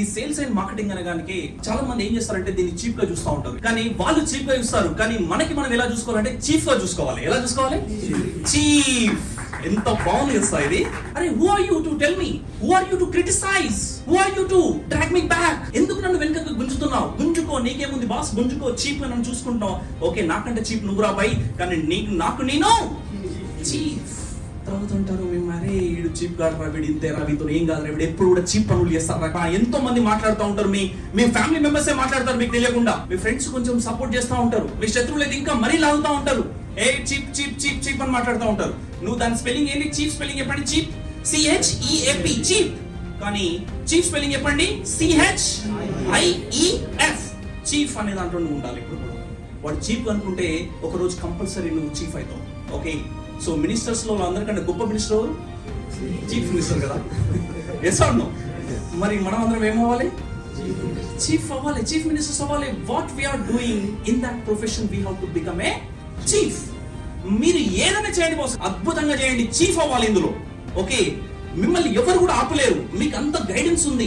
ఈ sales and marketing అనగానికి చాలా మంది ఏం చేస్తారంటే దీన్ని చీప్ గా చూస్తూ ఉంటారు. కానీ వాళ్ళు చీప్ గా చూస్తారు, కానీ మనకి మనం ఎలా చూసుకోవాలంటే చీఫ్ గా చూసుకోవాలి. ఎలా చూసుకోవాలి? చీఫ్. ఎంత బాగుంది కదా ఇది. అరే who are you to tell me, who are you to criticise, who are you to drag me back? ఎందుకు నన్ను వెనకకు గుంజుతున్నావు? గుంజుకో, నీకేముంది బాస్, గుంజుకో. చీప్ గా నన్ను చూసుకుంటావు. ఓకే, నాకంటే చీప్ నువ్వు రా బై, కానీ నాకు నేను చీఫ్. తాగుతుంటారు మేము, అరే వీడు చీప్ గాడు రా, వీడు ఇంతేరా, వీడితో ఏం కాదు, వీడు ఎప్పుడు కూడా చీప్ పనులు చేస్తారా. ఎంతో మంది మాట్లాడుతూ ఉంటారు, మీ ఫ్యామిలీ మెంబర్స్ మాట్లాడతారు మీకు తెలియకుండా. మీ ఫ్రెండ్స్ కొంచెం సపోర్ట్ చేస్తూ ఉంటారు, మీ శత్రువులు అయితే ఇంకా మరీ లాగుతూ ఉంటారు. ఏ చీప్ చీప్ చీప్ చీప్ అని మాట్లాడుతూ ఉంటారు. నువ్వు దాని స్పెల్లింగ్ ఏంటి? చీప్ స్పెల్లింగ్ చెప్పండి. Cheap, CHEAP, cheap. కానీ చీప్ స్పెల్లింగ్ చెప్పండి, CHIEF. చీఫ్ అనే దాంట్లో నువ్వు ఉండాలి. ఇప్పుడు వాడు చీప్ అనుకుంటే ఒక రోజు కంపల్సరీ నువ్వు చీఫ్ అవుతావు. ఓకే, సో మినిస్టర్స్ లో అందరికంటే గొప్ప మినిస్టర్ చీఫ్ మినిస్టర్ కదా. Yes or no? మరి మనం అందరం ఏమవ్వాలి? చీఫ్ అవ్వాలి, చీఫ్ మినిస్టర్స్ అవ్వాలి. What we are doing in that profession, we have to become a chief. మీరు ఏదైనా చేయండి బాస్, అద్భుతంగా చేయండి, చీఫ్ అవ్వాలి ఇందులో. ఓకే, మిమ్మల్ని ఎవరు కూడా ఆపలేరు, మీకు అంత గైడెన్స్ ఉంది.